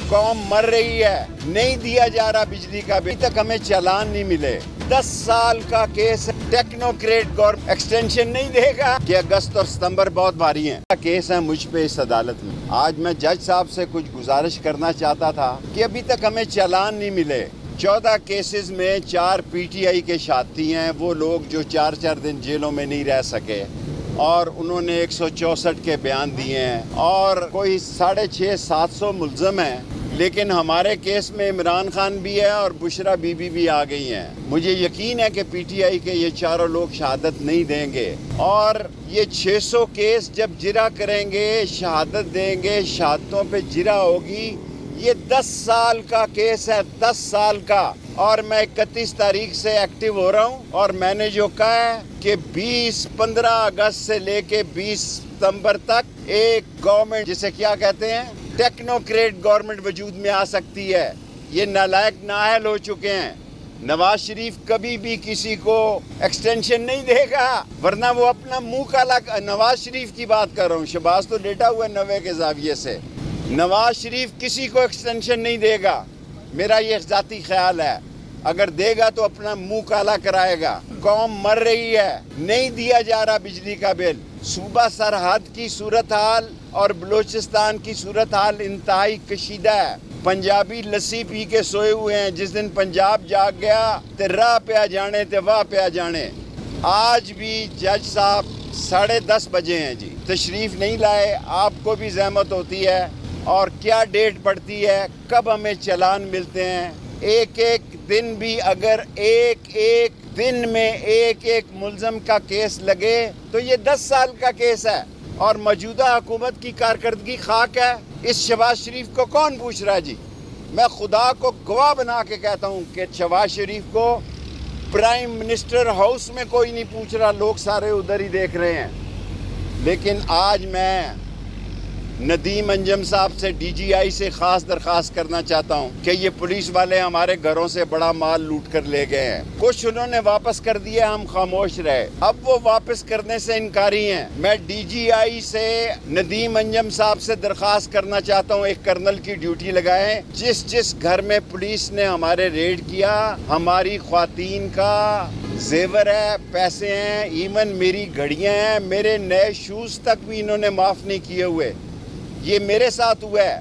قوم مر رہی ہے, نہیں دیا جا رہا بجلی کا بل, ابھی تک ہمیں چالان نہیں ملے. 10 سال کا کیس ہے, ٹیکنوکریٹ گورنمنٹ ایکسٹینشن نہیں دے گا کہ اگست اور ستمبر بہت بھاری ہیں. کیس ہے مجھ پہ اس عدالت میں. آج میں جج صاحب سے کچھ گزارش کرنا چاہتا تھا کہ ابھی تک ہمیں چالان نہیں ملے. 14 کیسز میں 4 پی ٹی آئی کے شاتی ہیں, وہ لوگ جو 4 دن جیلوں میں نہیں رہ سکے, اور انہوں نے 164 کے بیان دیے ہیں, اور کوئی 650-700 ملزم ہیں. لیکن ہمارے کیس میں عمران خان بھی ہے اور بشرا بی بی بھی آ گئی ہیں. مجھے یقین ہے کہ پی ٹی آئی کے یہ چاروں لوگ شہادت نہیں دیں گے, اور یہ 600 کیس جب جرا کریں گے, شہادت دیں گے, شہادتوں پہ جرا ہوگی. یہ 10 سال کا کیس ہے, 10 سال کا, اور میں 31 تاریخ سے ایکٹیو ہو رہا ہوں. اور میں نے جو کہا ہے کہ 15 اگست سے لے کے 20 ستمبر تک ایک گورنمنٹ, جسے کیا کہتے ہیں, ٹیکنوکریٹ گورنمنٹ وجود میں آ سکتی ہے. یہ نالائق نااہل ہو چکے ہیں. نواز شریف کبھی بھی کسی کو ایکسٹینشن نہیں دے گا, ورنہ وہ اپنا منہ کالا. نواز شریف کی بات کر رہا ہوں, شہباز تو لیٹا ہوا ہے 90 کے زاویے سے. نواز شریف کسی کو ایکسٹینشن نہیں دے گا, میرا یہ ذاتی خیال ہے. اگر دے گا تو اپنا منہ کالا کرائے گا. قوم مر رہی ہے, نہیں دیا جا رہا بجلی کا بل. صوبہ سرحد کی صورتحال اور بلوچستان کی صورتحال انتہائی کشیدہ ہے. پنجابی لسی پی کے سوئے ہوئے ہیں. جس دن پنجاب جاگ گیا تے راہ پہ آ جانے تے واہ پہ آ جانے. آج بھی جج صاحب 10:30 بجے ہیں جی, تشریف نہیں لائے. آپ کو بھی زحمت ہوتی ہے, اور کیا ڈیٹ پڑتی ہے, کب ہمیں چالان ملتے ہیں. ایک دن بھی اگر ایک دن میں ایک ملزم کا کیس لگے تو یہ 10 سال کا کیس ہے, اور موجودہ حکومت کی کارکردگی خاک ہے. اس شہباز شریف کو کون پوچھ رہا ہے جی؟ میں خدا کو گواہ بنا کے کہتا ہوں کہ شہباز شریف کو پرائم منسٹر ہاؤس میں کوئی نہیں پوچھ رہا, لوگ سارے ادھر ہی دیکھ رہے ہیں. لیکن آج میں ندیم انجم صاحب سے, ڈی جی آئی سے خاص درخواست کرنا چاہتا ہوں کہ یہ پولیس والے ہمارے گھروں سے بڑا مال لوٹ کر لے گئے ہیں. کچھ انہوں نے واپس کر دیا, ہم خاموش رہے. اب وہ واپس کرنے سے انکاری ہیں. میں ڈی جی آئی سے, ندیم انجم صاحب سے درخواست کرنا چاہتا ہوں, ایک کرنل کی ڈیوٹی لگائیں. جس گھر میں پولیس نے ہمارے ریڈ کیا, ہماری خواتین کا زیور ہے, پیسے ہیں, ایون میری گھڑیاں ہیں, میرے نئے شوز تک بھی انہوں نے معاف نہیں کیے ہوئے. یہ میرے ساتھ ہوا ہے.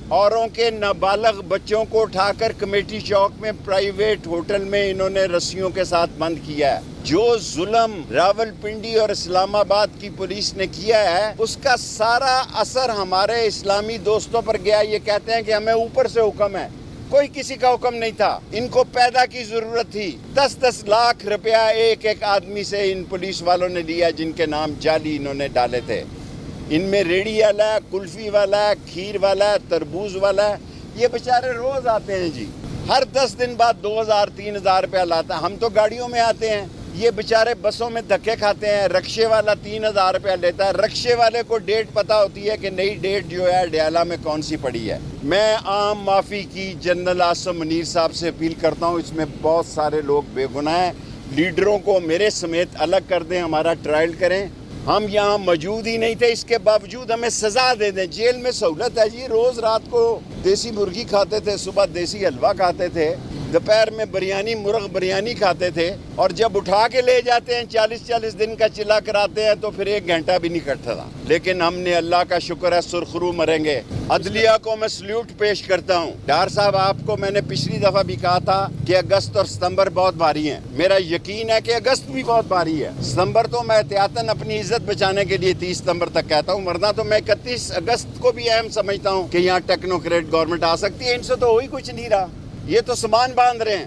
اوروں کے نابالغ بچوں کو اٹھا کر کمیٹی چوک میں پرائیویٹ ہوٹل میں انہوں نے رسیوں کے ساتھ بند کیا ہے. جو ظلم راولپنڈی اور اسلام آباد کی پولیس نے کیا ہے, اس کا سارا اثر ہمارے اسلامی دوستوں پر گیا. یہ کہتے ہیں کہ ہمیں اوپر سے حکم ہے, کوئی کسی کا حکم نہیں تھا. ان کو پیدا کی ضرورت تھی. 10 لاکھ روپیہ ایک آدمی سے ان پولیس والوں نے لیا, جن کے نام جعلی انہوں نے ڈالے تھے. ان میں ریڑھی والا ہے, کلفی والا ہے, کھیر والا ہے, تربوز والا ہے. یہ بیچارے روز آتے ہیں جی, ہر 10 دن بعد 2000-3000 روپیہ لاتا ہے. ہم تو گاڑیوں میں آتے ہیں, یہ بیچارے بسوں میں دھکے کھاتے ہیں. رکشے والا 3000 روپیہ لیتا ہے. رکشے والے کو ڈیٹ پتہ ہوتی ہے کہ نئی ڈیٹ جو ہے ڈیالہ میں کون سی پڑی ہے. میں عام معافی کی جنرل آصم منیر صاحب سے اپیل کرتا ہوں. اس میں بہت سارے لوگ بے گناہ ہیں. لیڈروں کو میرے سمیت الگ کر دیں, ہمارا ٹرائل کریں. ہم یہاں موجود ہی نہیں تھے, اس کے باوجود ہمیں سزا دے دیں. جیل میں سہولت ہے جی, روز رات کو دیسی مرغی کھاتے تھے, صبح دیسی حلوہ کھاتے تھے, دوپہر میں مرغ بریانی کھاتے تھے, اور جب اٹھا کے لے جاتے ہیں 40 دن کا چلا کراتے ہیں تو پھر 1 گھنٹہ بھی نہیں کٹتا تھا. لیکن ہم نے, اللہ کا شکر ہے, سرخرو مریں گے. عدلیہ کو میں سلیوٹ پیش کرتا ہوں. ڈار صاحب, آپ کو میں نے پچھلی دفعہ بھی کہا تھا کہ اگست اور ستمبر بہت بھاری ہیں. میرا یقین ہے کہ اگست بھی بہت بھاری ہے. ستمبر تو میں احتیاطاً اپنی عزت بچانے کے لیے 30 ستمبر تک کہتا ہوں, ورنہ تو میں 31 اگست کو بھی اہم سمجھتا ہوں کہ یہاں ٹیکنوکریٹ گورنمنٹ آ سکتی ہے. ان سے تو وہی کچھ نہیں رہا, یہ تو سامان باندھ رہے ہیں.